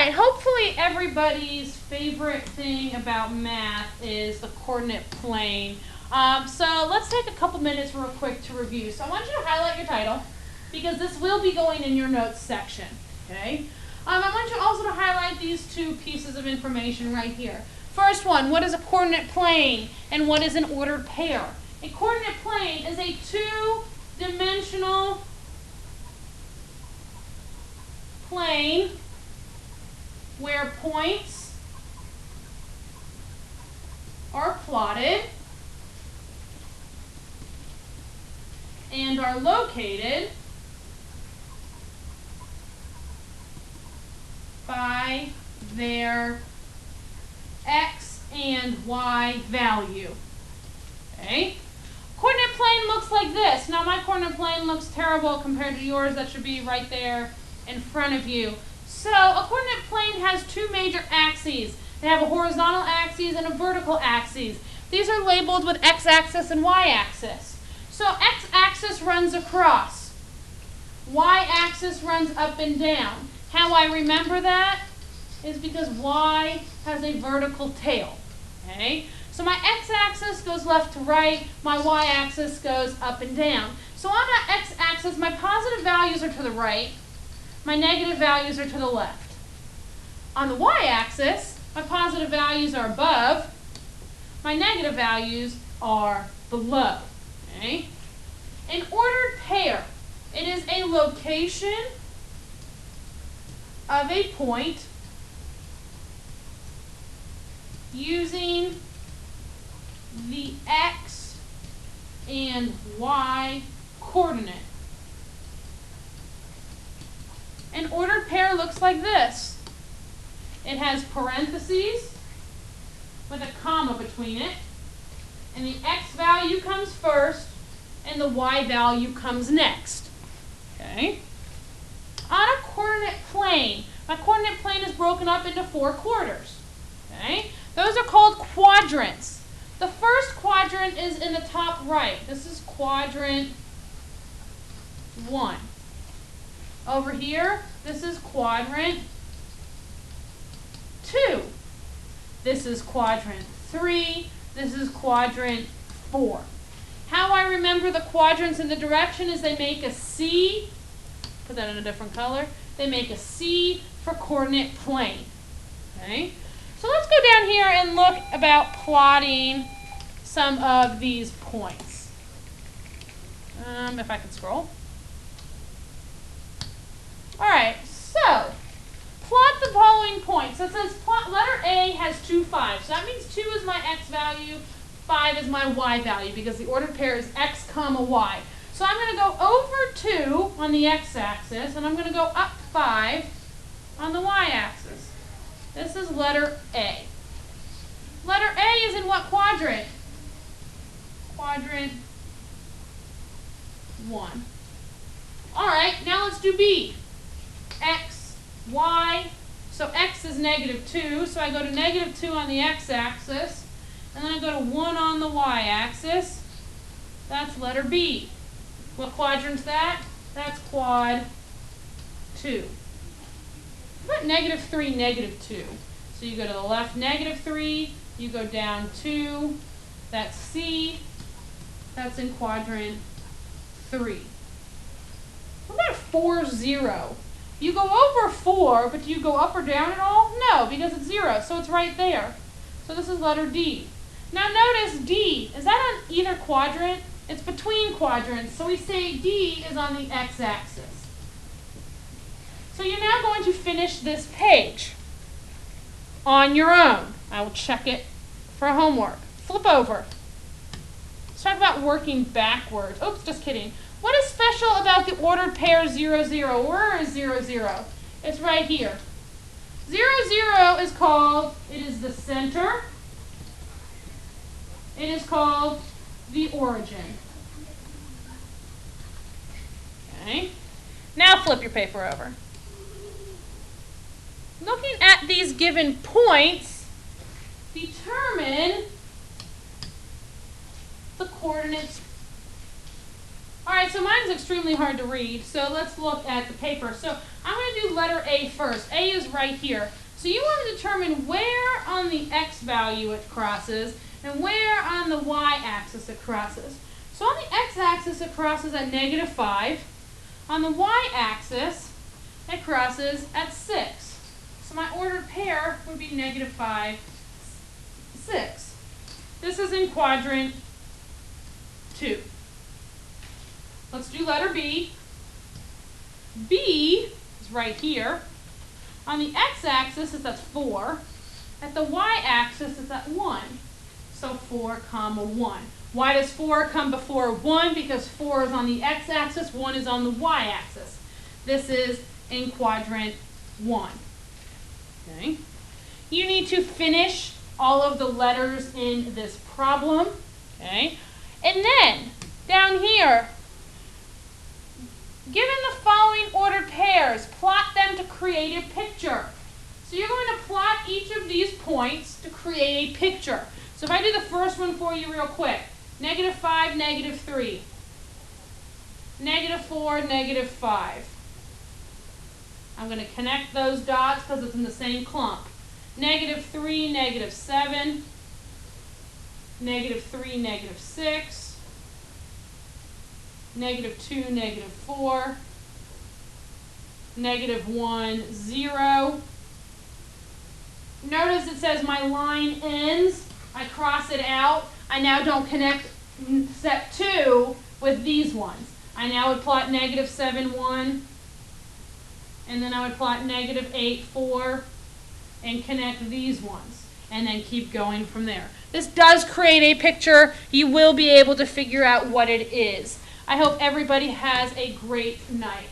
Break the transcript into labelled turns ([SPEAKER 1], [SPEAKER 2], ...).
[SPEAKER 1] right, hopefully everybody's favorite thing about math is the coordinate plane. So let's take a couple minutes real quick to review. So I want you to highlight your title because this will be going in your notes section, okay? I want you also to highlight these two pieces of information right here. First one, what is a coordinate plane and what is an ordered pair? A coordinate plane is a two-dimensional plane where points are plotted and are located by their x and y value. Okay? Coordinate plane looks like this. Now my coordinate plane looks terrible compared to yours. That should be right there in front of you. So a coordinate plane has two major axes. They have a horizontal axis and a vertical axis. These are labeled with x-axis and y-axis. So x-axis runs across. Y-axis runs up and down. How I remember that is because y has a vertical tail. Okay? So my x-axis goes left to right, my y-axis goes up and down. So on the x-axis, my positive values are to the right, my negative values are to the left. On the y-axis, my positive values are above, my negative values are below. Okay? An ordered pair, it is a location of a point using the x and y coordinate. An ordered pair looks like this. It has parentheses with a comma between it, and the x value comes first and the y value comes next. Okay? On a coordinate plane, my coordinate plane is broken up into 4 quarters. Okay? Those are called quadrants. The first quadrant is in the top right. This is quadrant 1. Over here, this is quadrant 2. This is quadrant 3. This is quadrant 4. How I remember the quadrants in the direction is they make a C. Put that in a different color. They make a C for coordinate plane. Okay? So let's go down here and look about plotting some of these points. If I can scroll. Alright, so plot the following points. So it says letter A has 2 5s. So that means 2 is my x value, 5 is my y value because the ordered pair is x comma y. So I'm going to go over 2 on the x-axis and I'm going to go up 5 on the y-axis. This is letter A. Letter A is in what quadrant? Quadrant 1. Alright, now let's do B. X, y. So x is -2, so I go to -2 on the x-axis, and then I go to 1 on the y-axis. That's letter B. What quadrant's that? That's quad 2. What -3, -2? So you go to the left -3, you go down 2, that's C, that's in quadrant 3. What about 4, 0? You go over 4, but do you go up or down at all? No, because it's 0, so it's right there. So this is letter D. Now notice D, is that on either quadrant? It's between quadrants, so we say D is on the x-axis. So you're now going to finish this page on your own. I will check it for homework. Flip over. Let's talk about working backwards. Oops, just kidding. What is special about the ordered pair 0, 0? Where is 0, 0? It's right here. 0, 0 is called, it is the center. It is called the origin. Okay. Now flip your paper over. Looking at these given points, determine the coordinates All right, so mine's extremely hard to read, so let's look at the paper. So I'm going to do letter A first. A is right here. So you want to determine where on the x value it crosses and where on the y-axis it crosses. So on the x-axis it crosses at -5. On the y-axis it crosses at 6. So my ordered pair would be -5, 6. This is in quadrant 2. Let's do letter B. B is right here. On the x-axis, it's at 4. At the y-axis, it's at 1. So 4, 1. Why does 4 come before 1? Because 4 is on the x-axis, 1 is on the y-axis. This is in quadrant 1. Okay. You need to finish all of the letters in this problem. Okay. And then, down here, given the following ordered pairs, plot them to create a picture. So you're going to plot each of these points to create a picture. So if I do the first one for you real quick, -5, -3, -4, -5. I'm going to connect those dots because it's in the same clump. -3, -7, -3, -6. -2, -4, -1, 0. Notice it says my line ends. I cross it out. I now don't connect step 2 with these ones. I now would plot -7, 1, and then I would plot -8, 4, and connect these ones, and then keep going from there. This does create a picture. You will be able to figure out what it is. I hope everybody has a great night.